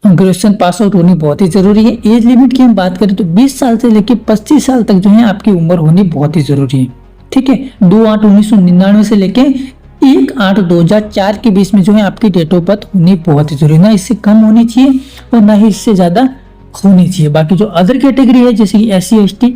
Graduation pass out होनी बहुत ही जरूरी है। एज लिमिट की हम बात करें तो 20 साल से लेकर 25 साल तक जो है आपकी उम्र होनी बहुत ही जरूरी है। ठीक है, 2/8/1999 से लेके 1/8/2004 के बीच में जो है आपकी डेट ऑफ बर्थ होनी बहुत ही जरूरी है। ना इससे कम होनी चाहिए और ना ही इससे ज्यादा होनी चाहिए। बाकी जो अदर कैटेगरी है जैसे कि SC ST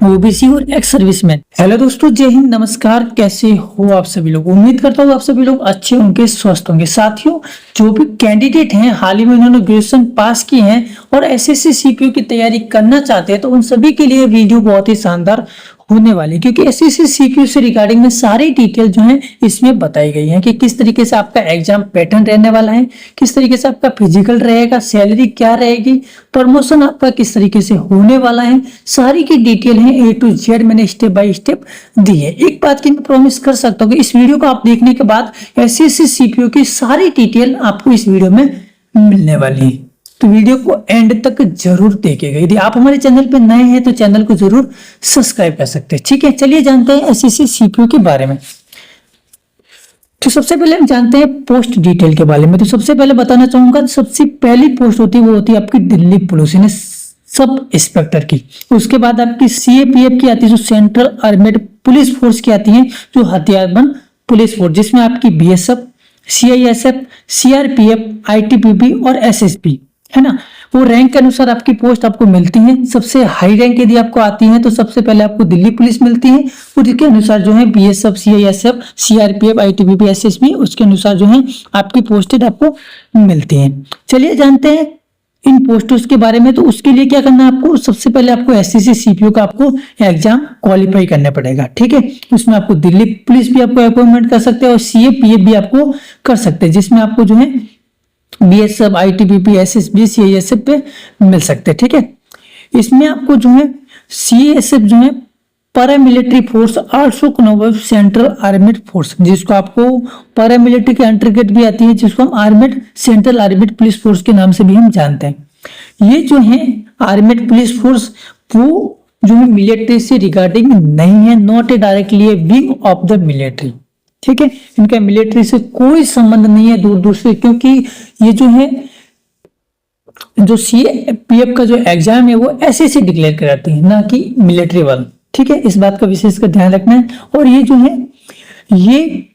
OBC और एक्स सर्विसमैन। हेलो दोस्तों, जय हिंद, नमस्कार। कैसे हो आप सभी लोग? उम्मीद करता हूँ आप सभी लोग अच्छे होंगे, स्वस्थ होंगे। साथियों, जो भी कैंडिडेट हैं हाल ही में उन्होंने ग्रेजुएशन पास की हैं और SSC CPO की तैयारी करना चाहते हैं तो उन सभी के लिए वीडियो बहुत ही शानदार होने वाली, क्योंकि SSC CPO से रिगार्डिंग में सारी डिटेल जो है इसमें बताई गई है कि किस तरीके से आपका एग्जाम पैटर्न रहने वाला है, किस तरीके से आपका फिजिकल रहेगा, सैलरी क्या रहेगी, प्रमोशन आपका किस तरीके से होने वाला है, सारी की डिटेल है A to Z मैंने स्टेप बाय स्टेप दी है। एक बात की मैं प्रॉमिस कर सकता हूँ कि इस वीडियो को आप देखने के बाद SSC CPO की सारी डिटेल आपको इस वीडियो में मिलने वाली है। तो वीडियो को एंड तक जरूर देखिएगा। यदि आप हमारे चैनल पे नए हैं तो चैनल को जरूर सब्सक्राइब कर सकते हैं। ठीक है, चलिए जानते हैं SSC CPO के बारे में। तो सबसे पहले हम जानते हैं पोस्ट डिटेल के बारे में। तो सबसे पहले बताना चाहूंगा, सबसे पहली पोस्ट होती है वो होती है आपकी दिल्ली पुलिस यानी सब इंस्पेक्टर की। उसके बाद आपकी CAPF की आती है, जो सेंट्रल आर्मेड पुलिस फोर्स की आती है, जो हथियारबंद पुलिस फोर्स, जिसमें आपकी BSF, CISF, CRPF, ITBP और SSB है ना। वो रैंक के अनुसार आपकी पोस्ट आपको मिलती है। सबसे हाई रैंक यदि आपको आती है तो सबसे पहले आपको दिल्ली पुलिस मिलती है, उसके अनुसार जो है BSF, CISF, CRPF, ITBP, SSB, उसके अनुसार जो है आपकी पोस्टेड आपको मिलती है। चलिए जानते हैं इन पोस्टों के बारे में। तो उसके लिए क्या करना है आपको, सबसे पहले आपको SSC CPO का आपको एग्जाम क्वालिफाई करना पड़ेगा। ठीक है, उसमें आपको दिल्ली पुलिस भी आपको अपॉइंटमेंट कर सकते हैं और CAPF भी आपको कर सकते हैं, जिसमें आपको जो है BSF, ITBP, SSB, CISF पे मिल सकते हैं। ठीक है, इसमें आपको जो है CISF जो है paramilitary force, also known central armed force, जिसको आपको पैरामिलिट्री के अंतर्गत भी आती है, जिसको हम armed central armed police force के नाम से भी हम जानते हैं। ये जो है आर्मेड पुलिस फोर्स वो जो है मिलिट्री से रिगार्डिंग नहीं है, not a directly A wing of the military. ठीक है, इनका मिलिट्री से कोई संबंध नहीं है दूर दूर से, क्योंकि ये जो है जो CAPF का जो एग्जाम है वो SSC डिक्लेयर कराती है, ना कि मिलिट्री वाला। ठीक है, इस बात का विशेष कर ध्यान रखना है। और ये जो है ये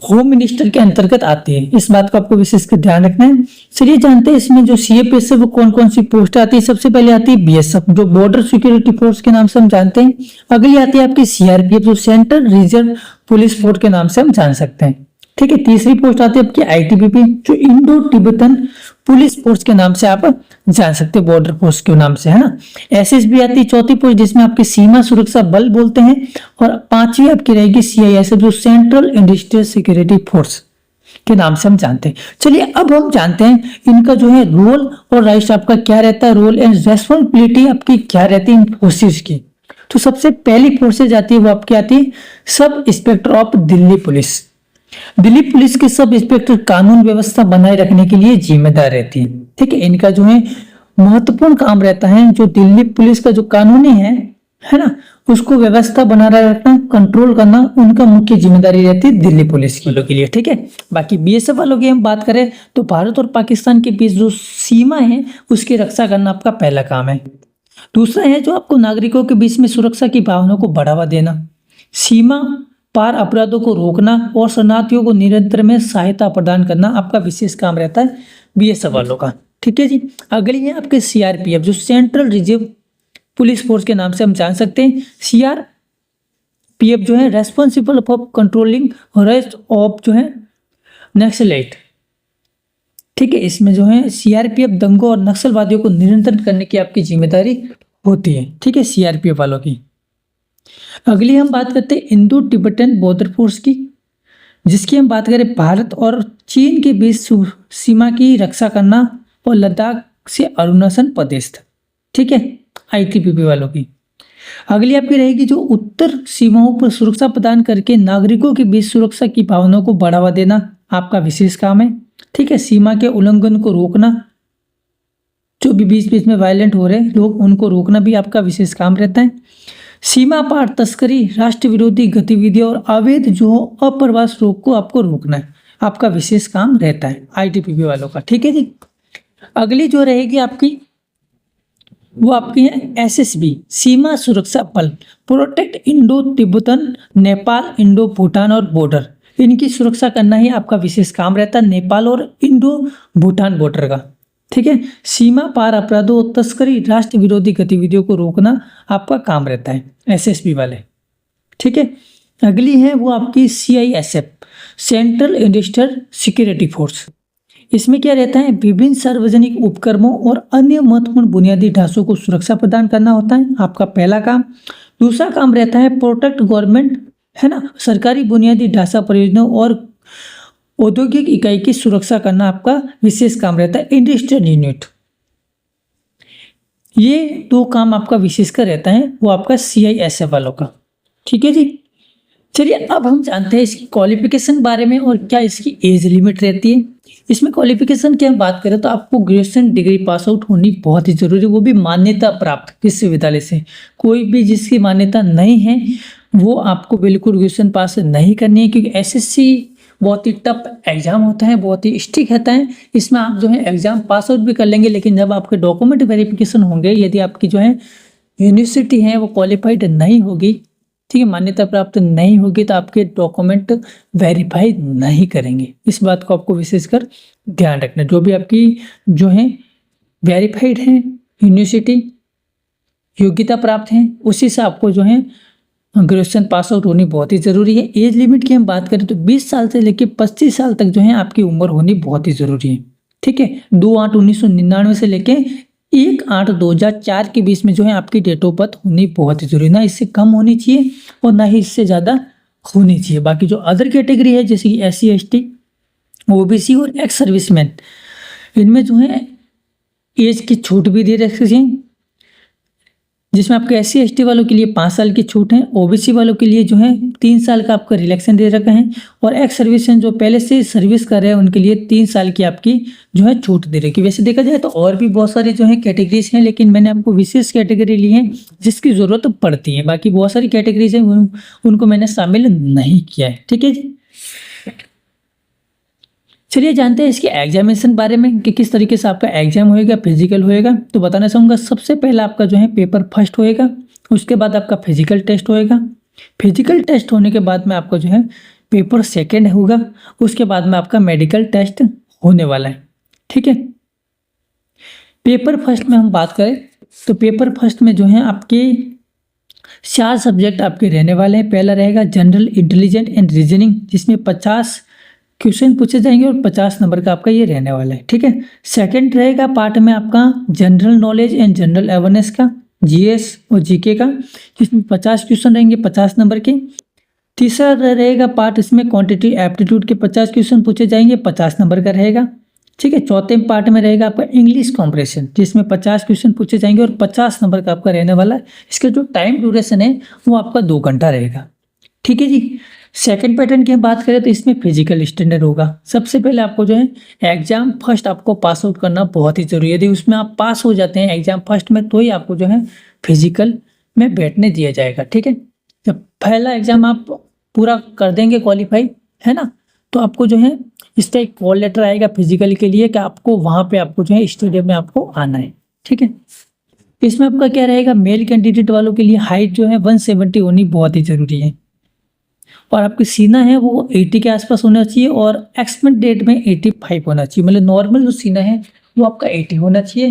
होम मिनिस्टर के अंतर्गत आती है, इस बात का आपको विशेष कर ध्यान रखना है। चलिए जानते हैं इसमें जो CAPF है वो कौन कौन सी पोस्ट आती है। सबसे पहले आती है BSF, जो बॉर्डर सिक्योरिटी फोर्स के नाम से हम जानते हैं। अगली आती है आपकी CRPF, जो सेंट्रल रिजर्व पुलिस फोर्स के नाम से हम जान सकते हैं। ठीक है, तीसरी पोस्ट आती है आपकी ITBP, जो इंडो तिब्बतन पुलिस फोर्स के नाम से आप जान सकते हैं, बॉर्डर फोर्स के नाम से, है ना। SSB आती है चौथी पोस्ट, जिसमें आपकी सीमा सुरक्षा बल बोलते हैं। और पांचवी आपकी रहेगी CISF, जो सेंट्रल इंडस्ट्रियल सिक्योरिटी फोर्स के नाम से हम जानते हैं। चलिए अब हम जानते हैं इनका जो है रोल और राइट्स आपका क्या रहता है, रोल एंड रेस्पॉन्सिबिलिटी आपकी क्या रहती है इन फोर्सेज की। तो सबसे पहली फोर्सेज आती है वो आपकी आती है sub inspector of Delhi police. Delhi police के सब इंस्पेक्टर कानून व्यवस्था बनाए रखने के लिए जिम्मेदार रहती है। ठीक है, इनका जो है महत्वपूर्ण काम रहता है, जो दिल्ली पुलिस का जो कानूनी है ना, उसको व्यवस्था बना रखना, कंट्रोल करना उनका मुख्य जिम्मेदारी रहती है दिल्ली पुलिस की लोगों के लिए। ठीक है, बाकी BSF वालों की हम बात करें तो भारत और पाकिस्तान के बीच जो सीमा है उसकी रक्षा करना आपका पहला काम है। दूसरा है जो आपको नागरिकों के बीच में सुरक्षा की भावना को बढ़ावा देना, सीमा पार अपराधों को रोकना और शरणार्थियों को निरंतर में सहायता प्रदान करना आपका विशेष काम रहता है BSF वालों का। ठीक है जी, अगली है आपके CRPF, जो सेंट्रल रिजर्व पुलिस फोर्स के नाम से हम जान सकते हैं। CRPF जो है responsible for controlling arrest of जो है नक्सलाइट। ठीक है, इसमें जो है CRPF दंगों और नक्सलवादियों को नियंत्रण करने की आपकी जिम्मेदारी होती है। ठीक है, CRPF वालों की। अगली हम बात करते हैं इंडो तिब्बतन बॉर्डर फोर्स की, जिसकी हम बात करें भारत और चीन के बीच सीमा की रक्षा करना और लद्दाख से अरुणाचल प्रदेश तक। ठीक है, ITBP वालों की। अगली आपकी रहेगी जो उत्तर सीमाओं पर सुरक्षा प्रदान करके नागरिकों के बीच सुरक्षा की भावनाओं को बढ़ावा देना आपका विशेष काम है। ठीक है, सीमा के उल्लंघन को रोकना, जो भी बीच बीच में वायलेंट हो रहे लोग उनको रोकना भी आपका विशेष काम रहता है। सीमा पार तस्करी, राष्ट्र विरोधी गतिविधियों और अवैध जो अप्रवास रोग को आपको रोकना है, आपका विशेष काम रहता है ITBP वालों का। ठीक है जी, अगली जो रहेगी आपकी वो आपके हैं एसएसबी, सीमा सुरक्षा बल, protect Indo Tibetan Nepal Indo Bhutan और बॉर्डर। इनकी सुरक्षा करना ही आपका विशेष काम रहता है, नेपाल और इंडो भूटान बॉर्डर का। ठीक है, सीमा पार अपराधों और तस्करी, राष्ट्र विरोधी गतिविधियों को रोकना आपका काम रहता है एसएसबी वाले। ठीक है, अगली है वो आपकी CISF, central industrial security force. इसमें क्या रहता है, विभिन्न सार्वजनिक उपक्रमों और अन्य महत्वपूर्ण बुनियादी ढांचों को सुरक्षा प्रदान करना होता है आपका पहला काम। दूसरा काम रहता है प्रोटेक्ट गवर्नमेंट, है ना, सरकारी बुनियादी ढांचा परियोजनाओं और औद्योगिक इकाई की सुरक्षा करना आपका विशेष काम रहता है इंडस्ट्रियल यूनिट। ये दो काम आपका विशेष का रहता है वो आपका सीआईएसएफ वालों का। ठीक है जी, चलिए अब हम जानते हैं इसकी क्वालिफिकेशन बारे में और क्या इसकी एज लिमिट रहती है। इसमें क्वालिफिकेशन की हम बात करें तो आपको ग्रेजुएशन डिग्री पास आउट होनी बहुत ही जरूरी है, वो भी मान्यता प्राप्त विश्वविद्यालय से। कोई भी जिसकी मान्यता नहीं है वो आपको बिल्कुल ग्रेजुएशन पास नहीं करनी है, क्योंकि एसएससी बहुत ही टफ एग्जाम होता है, बहुत ही स्ट्रिक्ट रहता है। इसमें आप जो है एग्जाम पास आउट भी कर लेंगे, लेकिन जब आपके डॉक्यूमेंट वेरिफिकेशन होंगे, यदि आपकी जो है यूनिवर्सिटी है वो क्वालिफाइड नहीं होगी, ठीक है, मान्यता प्राप्त नहीं होगी, तो आपके डॉक्यूमेंट वेरीफाई नहीं करेंगे। इस बात को आपको विशेषकर ध्यान रखना। जो भी आपकी जो है वेरीफाइड है यूनिवर्सिटी, योग्यता प्राप्त है, उसी से आपको जो है ग्रेजुएशन पास आउट होनी बहुत ही ज़रूरी है। एज लिमिट की हम बात करें तो 20 साल से लेकर 25 साल तक जो है आपकी उम्र होनी बहुत ही ज़रूरी है। ठीक है, 2/8/1999 से लेके 1/8/2004 के बीच में जो है आपकी डेट ऑफ बर्थ होनी बहुत ही जरूरी, ना इससे कम होनी चाहिए और ना ही इससे ज़्यादा होनी चाहिए। बाकी जो अदर कैटेगरी है जैसे कि SC ST OBC और एक्स सर्विसमैन, इनमें जो है एज की छूट भी दे रखी है, जिसमें आपके SC ST वालों के लिए 5 साल की छूट है, OBC वालों के लिए जो है 3 साल का आपका रिलैक्सेशन दे रखा है, और एक्स सर्विसमैन जो पहले से सर्विस कर रहे हैं उनके लिए 3 साल की आपकी जो है छूट दे रखी है। वैसे देखा जाए तो और भी बहुत सारी जो है कैटेगरीज हैं, लेकिन मैंने आपको विशेष कैटेगरी ली है जिसकी ज़रूरत पड़ती है। बाकी बहुत सारी कैटेगरीज हैं उनको मैंने शामिल नहीं किया है। ठीक है जी, चलिए जानते हैं इसके एग्जामिनेशन बारे में कि किस तरीके से आपका एग्जाम होएगा, फिजिकल होएगा। तो बताना चाहूँगा, सबसे पहला आपका जो है पेपर फर्स्ट होएगा, उसके बाद आपका फिजिकल टेस्ट होएगा, फिजिकल टेस्ट होने के बाद में आपका जो है पेपर सेकंड होगा, उसके बाद में आपका मेडिकल टेस्ट होने वाला है। ठीक है, पेपर फर्स्ट में हम बात करें तो पेपर फर्स्ट में जो है आपके 4 सब्जेक्ट आपके रहने वाले हैं। पहला रहेगा जनरल इंटेलिजेंस एंड रीजनिंग, जिसमें 50 क्वेश्चन पूछे जाएंगे और 50 नंबर का आपका ये रहने वाला है। ठीक है, सेकंड रहेगा पार्ट में आपका general knowledge and general awareness का, GS और GK का, जिसमें 50 क्वेश्चन रहेंगे 50 नंबर के। तीसरा रहेगा पार्ट, इसमें क्वांटिटी एप्टीट्यूड के 50 क्वेश्चन पूछे जाएंगे, 50 नंबर का रहेगा। ठीक है, चौथे पार्ट में रहेगा आपका इंग्लिश कॉम्प्रिहेंशन, जिसमें 50 क्वेश्चन पूछे जाएंगे और 50 नंबर का आपका रहने वाला है। इसका जो टाइम ड्यूरेशन है वो आपका 2 घंटा रहेगा। ठीक है जी, सेकंड पैटर्न की हम बात करें तो इसमें फिजिकल स्टैंडर्ड होगा। सबसे पहले आपको जो है एग्जाम फर्स्ट आपको पास आउट करना बहुत ही जरूरी है। यदि उसमें आप पास हो जाते हैं एग्जाम फर्स्ट में, तो ही आपको जो है फिजिकल में बैठने दिया जाएगा। ठीक है, जब पहला एग्जाम आप पूरा कर देंगे क्वालिफाई, है ना, तो आपको जो है इसका एक कॉल लेटर आएगा फिजिकल के लिए कि आपको वहाँ पे आपको जो है स्टेडियम में आपको आना है। ठीक है, इसमें आपका क्या रहेगा, मेल कैंडिडेट वालों के लिए हाइट जो है 170 होनी बहुत ही जरूरी है, और आपकी सीना है वो 80 के आसपास होना चाहिए, और एक्सपेक्ट डेट में 85 होना चाहिए। मतलब नॉर्मल जो सीना है वो आपका 80 होना चाहिए।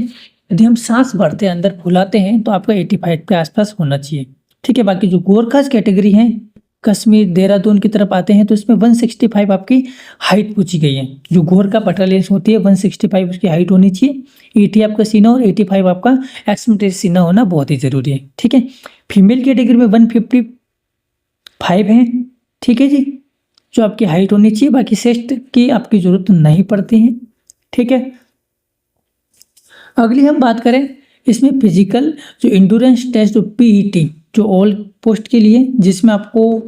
यदि हम सांस भरते हैं अंदर फुलाते हैं तो आपका 85 के आसपास होना चाहिए। ठीक है, बाकी जो गोरखास कैटेगरी है, कश्मीर देहरादून की तरफ आते हैं तो इसमें 165 आपकी हाइट पूछी गई है। जो गोरखा बटालियंस होती है 165 उसकी हाइट होनी चाहिए, 80 आपका सीना और 85 आपका एक्सपेक्टेड सीना होना बहुत ही जरूरी है। ठीक है, फीमेल कैटेगरी में 155 है। ठीक है जी, जो आपकी हाइट होनी चाहिए, बाकी चेस्ट की आपकी जरूरत नहीं पड़ती है। ठीक है, अगली हम बात करें इसमें फिजिकल जो इंड्योरेंस टेस्ट जो PET जो ऑल पोस्ट के लिए, जिसमें आपको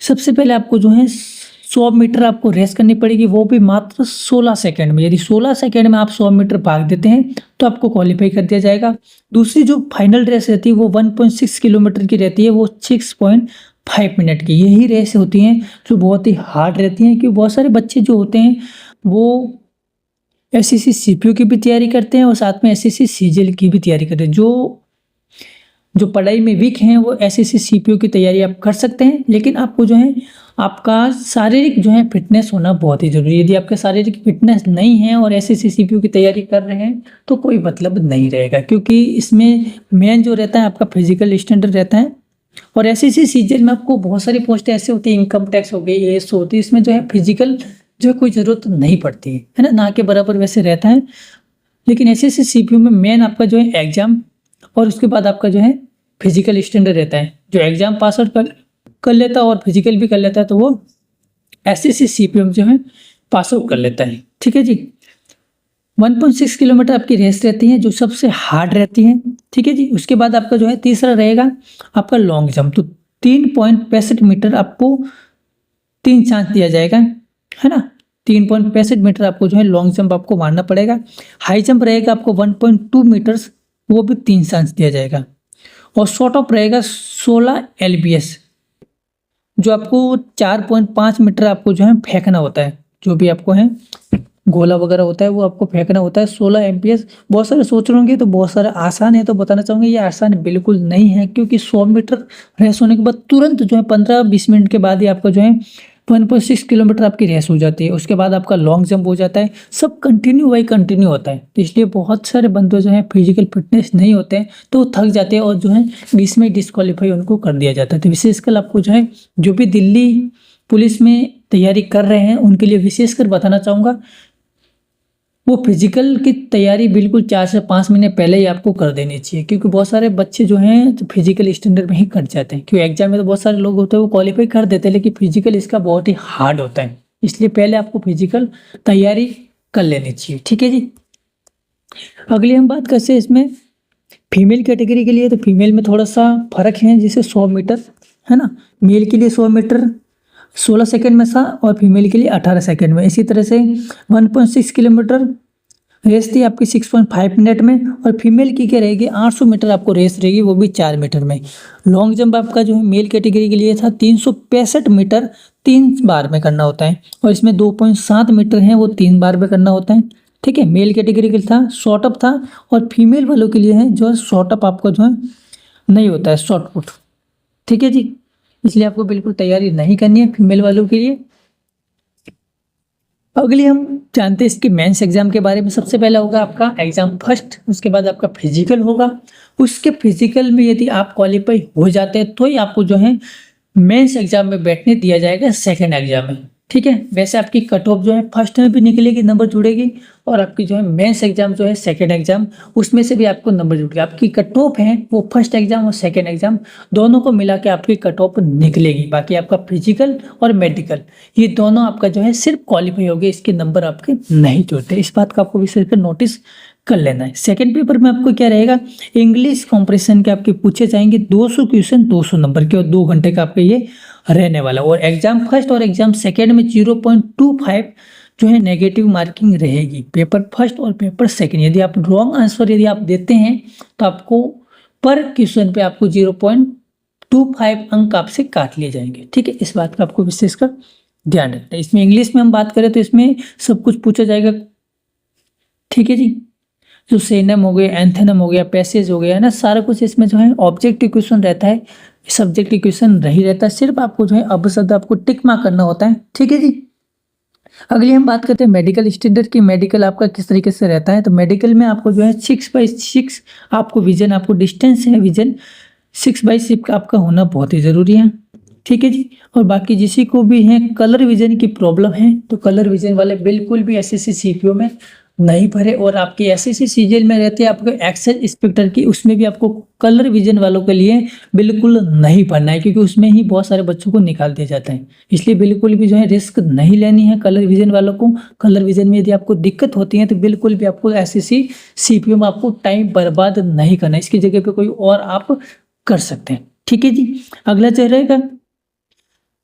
सबसे पहले आपको जो है 100 मीटर आपको रेस करनी पड़ेगी, वो भी मात्र 16 सेकंड में। यदि 16 सेकंड में आप 100 मीटर भाग देते हैं तो आपको क्वालिफाई कर दिया जाएगा। दूसरी जो फाइनल रेस रहती है वो 1.6 किलोमीटर की रहती है, वो 6.5 मिनट की। यही रेस होती हैं जो बहुत ही हार्ड रहती हैं, क्योंकि बहुत सारे बच्चे जो होते हैं वो एसएससी सीपीयू की भी तैयारी करते हैं और साथ में एसएससी सीजीएल की भी तैयारी करते हैं। जो पढ़ाई में वीक हैं वो एसएससी सीपीयू की तैयारी आप कर सकते हैं, लेकिन आपको जो है आपका शारीरिक जो है फिटनेस होना बहुत ही जरूरी है। यदि आपका शारीरिक फिटनेस नहीं है और एसएससी सीपीयू की तैयारी कर रहे हैं तो कोई मतलब नहीं रहेगा, क्योंकि इसमें मेन जो रहता है आपका फिजिकल स्टैंडर्ड रहता है। और एसएससी सीजीएल में आपको बहुत सारी पोस्ट ऐसे होती है, इनकम टैक्स हो गई, एएस होती है, इसमें जो है फिजिकल जो है कोई ज़रूरत नहीं पड़ती है ना के बराबर वैसे रहता है। लेकिन एसएससी सीपीयू में मेन आपका जो है एग्जाम और उसके बाद आपका जो है फिजिकल स्टैंडर्ड रहता है। जो एग्जाम पास आउट कर लेता है और फिजिकल भी कर लेता है तो वो एसएससी सीपीयू में जो है पास आउट कर लेता है। ठीक है जी। 1.6 किलोमीटर आपकी रेस रहती है जो सबसे हार्ड रहती है। ठीक है जी। उसके बाद आपका जो है तीसरा रहेगा आपका लॉन्ग जंप। तो 3.65 मीटर आपको 3 चांस दिया जाएगा, है ना। 3.65 मीटर आपको जो है लॉन्ग जंप आपको मारना पड़ेगा। हाई जंप रहेगा आपको 1.2 मीटर्स, वो भी 3 चांस दिया जाएगा। और शॉर्ट ऑफ रहेगा 16 एलबीएस, जो आपको 4.5 मीटर आपको जो है फेंकना होता है। जो भी आपको है गोला वगैरह होता है वो आपको फेंकना होता है। 16 एमपीएस। बहुत सारे सोच रहे होंगे तो बहुत सारे आसान है, तो बताना चाहूँगी ये आसान बिल्कुल नहीं है, क्योंकि 100 मीटर रेस होने के बाद तुरंत जो है 15-20 मिनट के बाद ही आपका जो है 1.6 किलोमीटर आपकी रेस हो जाती है। उसके बाद आपका लॉन्ग जंप हो जाता है। सब कंटिन्यू बाई कंटिन्यू होता है, तो इसलिए बहुत सारे बंदे जो है फिजिकल फिटनेस नहीं होते हैं तो वो थक जाते हैं और जो है बीच में डिस्क्वालीफाई उनको कर दिया जाता है। तो विशेषकर आपको जो है जो भी दिल्ली पुलिस में तैयारी कर रहे हैं उनके लिए विशेषकर बताना चाहूँगा, वो फिजिकल की तैयारी बिल्कुल 4 से 5 महीने पहले ही आपको कर देनी चाहिए, क्योंकि बहुत सारे बच्चे जो हैं तो फिजिकल स्टैंडर्ड में ही कट जाते हैं। क्योंकि एग्जाम में तो बहुत सारे लोग होते हैं वो क्वालिफाई कर देते हैं, लेकिन फिजिकल इसका बहुत ही हार्ड होता है, इसलिए पहले आपको फिजिकल तैयारी कर लेनी चाहिए। ठीक है जी। अगली हम बात करते हैं इसमें फीमेल कैटेगरी के लिए। तो फीमेल में थोड़ा सा फर्क है, जैसे 100 मीटर है ना, मेल के लिए 100 मीटर 16 सेकंड में था और फीमेल के लिए 18 सेकंड में। इसी तरह से 1.6 किलोमीटर रेस थी आपकी 6.5 मिनट में। और फीमेल की क्या रहेगी 800 मीटर आपको रेस रहेगी, वो भी 4 मीटर में। लॉन्ग जंप आपका जो है मेल कैटेगरी के लिए था 365 मीटर 3 बार में करना होता है, और इसमें 2.7 मीटर है वो 3 बार में करना होता है। ठीक है। मेल कैटेगरी के लिए था शॉर्ट अप था, और फीमेल वालों के लिए है जो शॉर्ट अप आपका जो है नहीं होता है, शॉर्ट पुट। ठीक है जी। इसलिए आपको बिल्कुल तैयारी नहीं करनी है फीमेल वालों के लिए। अगली हम जानते हैं इसके मेंस एग्जाम के बारे में। सबसे पहला होगा आपका एग्जाम फर्स्ट, उसके बाद आपका फिजिकल होगा। उसके फिजिकल में यदि आप क्वालिफाई हो जाते हैं तो ही आपको जो है मेंस एग्जाम में बैठने दिया जाएगा सेकंड एग्जाम में। ठीक है। वैसे आपकी कट ऑफ जो है फर्स्ट में भी निकलेगी, नंबर जुड़ेगी, और आपकी जो है मेंस एग्जाम जो है सेकंड एग्जाम उसमें से भी आपको नंबर जुड़ेगा। आपकी कट ऑफ है वो फर्स्ट एग्जाम और सेकंड एग्जाम दोनों को मिला के आपकी कट ऑफ निकलेगी। बाकी आपका फिजिकल और मेडिकल ये दोनों आपका जो है सिर्फ क्वालिफाई हो गए, इसके नंबर आपके नहीं जुड़ते। इस बात का आपको विशेष कर नोटिस कर लेना है। सेकंड पेपर में आपको क्या रहेगा, इंग्लिश कॉम्प्रिहेंशन के आपके पूछे जाएंगे 200 क्वेश्चन 200 नंबर के, और 2 घंटे का आपका ये रहने वाला। और एग्जाम फर्स्ट और एग्जाम सेकंड में 0.25 जो है नेगेटिव मार्किंग रहेगी, पेपर फर्स्ट और पेपर सेकंड। यदि आप रॉन्ग आंसर यदि आप देते हैं तो आपको पर क्वेश्चन पे आपको 0.25 अंक आपसे काट लिए जाएंगे। ठीक है। इस बात का आपको विशेषकर ध्यान रखना है। इसमें इंग्लिश में हम बात करें तो इसमें सब कुछ पूछा जाएगा। ठीक है जी। जो सेनम हो गया, एंथेनम हो गया, पैसेज हो गया, है ना, सारा कुछ इसमें जो है ऑब्जेक्टिव क्वेश्चन रहता है, सब्जेक्टिव क्वेश्चन नहीं रहता। सिर्फ आपको जो है अब शब्द आपको टिक मार्क करना होता है। ठीक है जी। अगली हम बात करते हैं मेडिकल स्टैंडर्ड की। मेडिकल आपका किस तरीके से रहता है, तो मेडिकल में आपको जो है 6/6 आपको विजन, आपको डिस्टेंस है विजन 6/6 आपका होना बहुत ही ज़रूरी है। ठीक है जी। और बाकी जिसी को भी है कलर विजन की प्रॉब्लम है तो कलर विजन वाले बिल्कुल भी एसएससी सीपीओ में नहीं भरे। और आपकी एसएससी सीजीएल में रहती है आपको एक्सेस इंस्पेक्टर की, उसमें भी आपको कलर विजन वालों के लिए बिल्कुल नहीं पढ़ना है, क्योंकि उसमें ही बहुत सारे बच्चों को निकाल दिया जाता है। इसलिए बिल्कुल भी जो है रिस्क नहीं लेनी है कलर विजन वालों को। कलर विजन में यदि आपको दिक्कत होती है तो बिल्कुल भी आपको एसएससी सीपीओ में आपको टाइम बर्बाद नहीं करना है, इसकी जगह पे कोई और आप कर सकते हैं। ठीक है जी। अगला जो रहेगा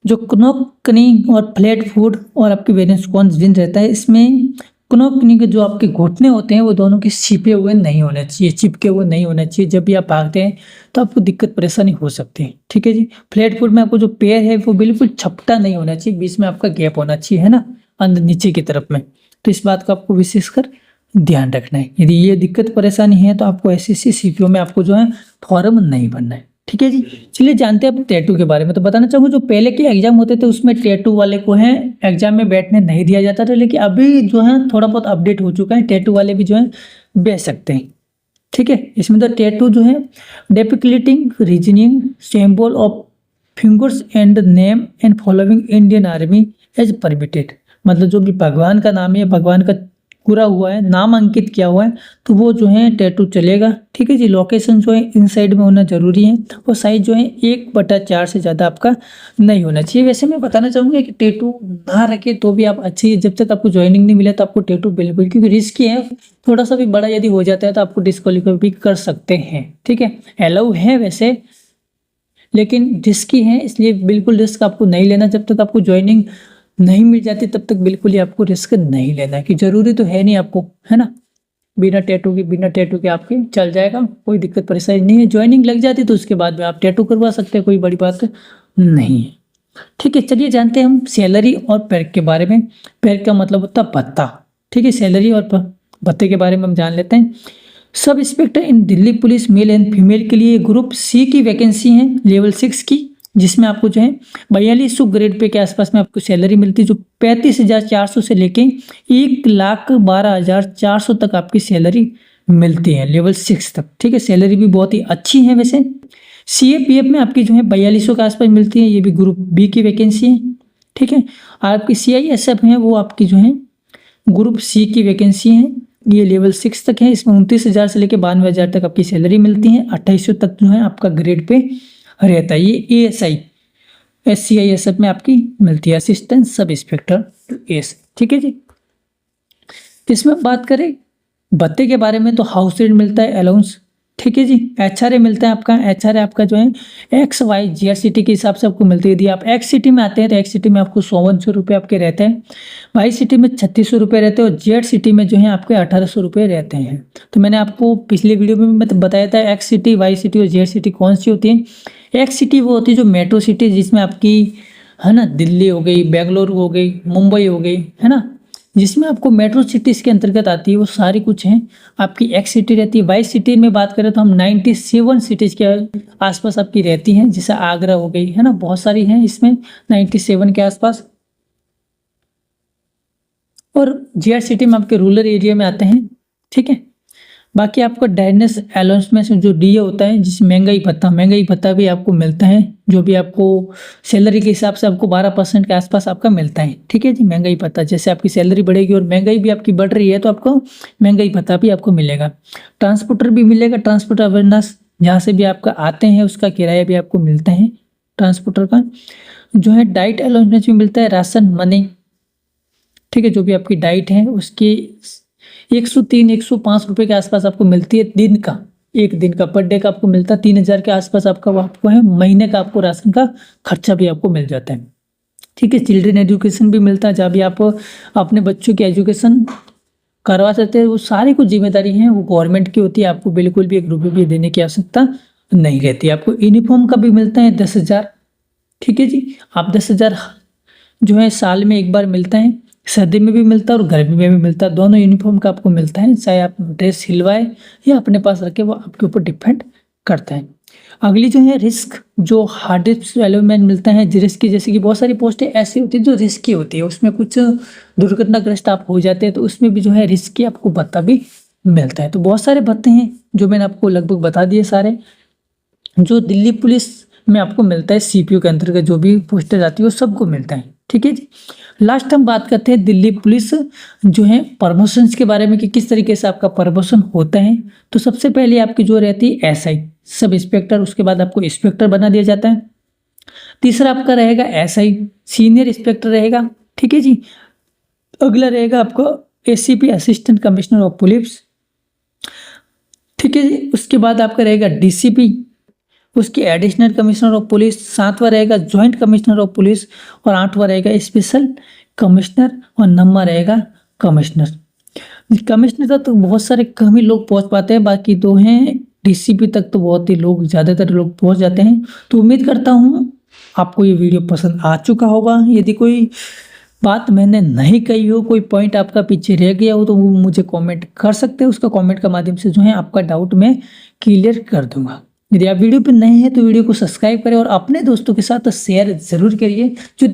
जो क्नोकनी और फ्लैट फुट और आपके वेरिएंस कौन जिन रहता है, इसमें क्नोकनी के जो आपके घुटने होते हैं वो दोनों के छिपे हुए नहीं होने चाहिए, चिपके हुए नहीं होने चाहिए। जब भी आप भागते हैं तो आपको दिक्कत परेशानी हो सकती है। ठीक है जी। फ्लैट फुट में आपको जो पैर है वो बिल्कुल छपटा नहीं होना चाहिए, बीच में आपका गैप होना चाहिए, है ना, अंदर नीचे की तरफ में। तो इस बात का आपको विशेषकर ध्यान रखना है। यदि ये दिक्कत परेशानी है तो आपको एसएससी सीपीओ में आपको जो है फॉर्म नहीं भरना है। ठीक है जी। चलिए जानते हैं अब टैटू के बारे में। तो बताना चाहूँगा जो पहले के एग्जाम होते थे उसमें टैटू वाले को है एग्जाम में बैठने नहीं दिया जाता था, लेकिन अभी जो है थोड़ा बहुत अपडेट हो चुका है, टैटू वाले भी जो है बैठ सकते हैं। ठीक है। इसमें तो टैटू जो है depicting reasoning symbol of fingers and name and following Indian army as permitted, मतलब जो भी भगवान का नाम है, भगवान का पूरा हुआ है, नाम अंकित किया हुआ है, तो वो जो है टैटू चलेगा। ठीक है जी। लोकेशन जो है इनसाइड में होना जरूरी है और साइज जो है 1/4 से ज़्यादा आपका नहीं होना चाहिए। वैसे मैं बताना चाहूँगा कि टैटू ना रखे तो भी आप अच्छी है, जब तक आपको ज्वाइनिंग नहीं मिले तो आपको टैटू बिल्कुल, क्योंकि रिस्की है, थोड़ा सा भी बड़ा यदि हो जाता है तो आपको डिस्क्वालीफाई भी कर सकते हैं। ठीक है। अलाउ है वैसे, लेकिन रिस्की है, इसलिए बिल्कुल रिस्क आपको नहीं लेना। जब तक आपको ज्वाइनिंग नहीं मिल जाती तब तक बिल्कुल ही आपको रिस्क नहीं लेना है, कि जरूरी तो है नहीं आपको, है ना। बिना टैटू के आपके चल जाएगा, कोई दिक्कत परेशानी नहीं है। ज्वाइनिंग लग जाती तो उसके बाद में आप टैटू करवा सकते हैं, कोई बड़ी बात नहीं है। ठीक है। चलिए जानते हैं हम सैलरी और पैर के बारे में। पैर का मतलब होता है भत्ता। ठीक है। सैलरी और भत्ते के बारे में हम जान लेते हैं। Sub inspector in Delhi police male and female के लिए ग्रुप सी की वैकेंसी है, लेवल 6 की, जिसमें आपको जो है 4200 ग्रेड पे के आसपास में आपको सैलरी मिलती है, जो 35,400 से लेके 1,12,400 तक आपकी सैलरी मिलती है लेवल 6 तक। ठीक है। सैलरी भी बहुत ही अच्छी है। वैसे CAPF में आपकी जो है 4200 के आसपास मिलती है, ये भी ग्रुप बी की वैकेंसी है। ठीक है। आपकी CISF है वो आपकी जो है ग्रुप सी की वैकेंसी है, ये लेवल 6 तक है। इसमें 29,000 से लेकर 92,000 तक आपकी सैलरी मिलती है। 2800 तक जो है आपका ग्रेड पे रहता है। ये ASI SCISF में आपकी मिलती है, असिस्टेंट सब इंस्पेक्टर एस। ठीक है जी। इसमें बात करें भत्ते के बारे में तो हाउस रेंट मिलता है, अलाउंस। ठीक है जी। HRA मिलता है आपका। HRA आपका जो है XYZ सिटी के हिसाब से आपको मिलती है। यदि आप X सिटी में आते हैं तो X सिटी में आपको 5400 रुपये आपके रहते हैं, Y सिटी में 3600 रुपये रहते हैं और Z सिटी में जो है आपके 1800 रुपये रहते हैं। तो मैंने आपको पिछले वीडियो में भी बताया था X सिटी, Y सिटी और Z सिटी कौन सी होती है। X सिटी वो होती है जो मेट्रो सिटी, जिसमें आपकी है ना दिल्ली हो गई, बेंगलुरु हो गई, मुंबई हो गई, है ना, जिसमें आपको मेट्रो सिटीज के अंतर्गत आती है, वो सारी कुछ हैं आपकी X सिटी रहती है। Y सिटी में बात करें तो हम 97 सिटीज के आसपास आपकी रहती हैं, जैसे आगरा हो गई, है ना, बहुत सारी हैं इसमें 97 के आसपास। और Z सिटी में आपके रूरल एरिया में आते हैं। ठीक है। बाकी आपको डायनेस अलाउंस में जो DA होता है, जिस महंगाई भत्ता भी आपको मिलता है, जो भी आपको सैलरी के हिसाब से आपको 12% के आसपास आपका मिलता है। ठीक है जी। महंगाई भत्ता, जैसे आपकी सैलरी बढ़ेगी और महंगाई भी आपकी बढ़ रही है तो आपको महंगाई भत्ता भी आपको मिलेगा। ट्रांसपोर्टर भी मिलेगा, ट्रांसपोर्टर अवेयरनेस, जहाँ से भी आपका आते हैं उसका किराया भी आपको मिलता है ट्रांसपोर्टर का। जो है डाइट अलाउंस भी मिलता है, राशन मनी। ठीक है। जो भी आपकी डाइट है उसकी 103-105 रुपये के आसपास आपको मिलती है दिन का, एक दिन का पर डे का आपको मिलता है। 3000 के आसपास आपका आपको है, महीने का आपको राशन का खर्चा भी आपको मिल जाता है। ठीक है। चिल्ड्रन एजुकेशन भी मिलता है, जहाँ भी आप अपने बच्चों की एजुकेशन करवा सकते हैं। वो सारी कुछ जिम्मेदारी है वो गवर्नमेंट की होती है, आपको बिल्कुल भी 1 रुपये भी देने की आवश्यकता नहीं रहती। आपको यूनिफॉर्म का भी मिलता है 10,000। ठीक है जी। आप 10,000 जो है साल में एक बार मिलता है, सर्दी में भी मिलता है और गर्मी में भी मिलता है, दोनों यूनिफॉर्म का आपको मिलता है। चाहे आप ड्रेस सिलवाए या अपने पास रखे, वो आपके ऊपर डिपेंड करता है। अगली जो है रिस्क, जो हार्डेस्ट एलिमेंट मिलता है रिस्क की, जैसे कि बहुत सारी पोस्टें ऐसी होती है जो रिस्की होती है, उसमें कुछ दुर्घटनाग्रस्त आप हो जाते हैं तो उसमें भी जो है रिस्क की आपको भत्ता भी मिलता है। तो बहुत सारे भत्ते हैं जो मैंने आपको लगभग बता दिए सारे, जो दिल्ली पुलिस में आपको मिलता है। CPO के अंतर्गत जो भी पोस्टें जाती है वो सबको मिलता है। ठीक है जी। लास्ट हम बात करते हैं दिल्ली पुलिस जो है प्रमोशंस के बारे में, कि किस तरीके से आपका प्रमोशन होता है। तो सबसे पहले आपकी जो रहती है SI सब इंस्पेक्टर, उसके बाद आपको इंस्पेक्टर बना दिया जाता है। तीसरा आपका रहेगा SI सीनियर इंस्पेक्टर रहेगा। ठीक है जी। अगला रहेगा आपको ACP assistant commissioner of police. ठीक है जी। उसके बाद आपका रहेगा DCP, उसकी एडिशनल कमिश्नर ऑफ पुलिस। 7वां रहेगा जॉइंट कमिश्नर ऑफ पुलिस और 8वां रहेगा स्पेशल कमिश्नर और 9वां रहेगा कमिश्नर। कमिश्नर तक तो बहुत सारे कम ही लोग पहुंच पाते हैं, बाकी 2 हैं। DCP तक तो बहुत ही लोग, ज़्यादातर लोग पहुंच जाते हैं। तो उम्मीद करता हूं आपको ये वीडियो पसंद आ चुका होगा। यदि कोई बात मैंने नहीं कही हो, कोई पॉइंट आपका पीछे रह गया हो, तो वो मुझे कमेंट कर सकते हैं। उसका कमेंट के माध्यम से जो है आपका डाउट मैं क्लियर कर दूंगा। यदि आप वीडियो पे नए हैं तो वीडियो को सब्सक्राइब करें और अपने दोस्तों के साथ शेयर जरूर करिए। जो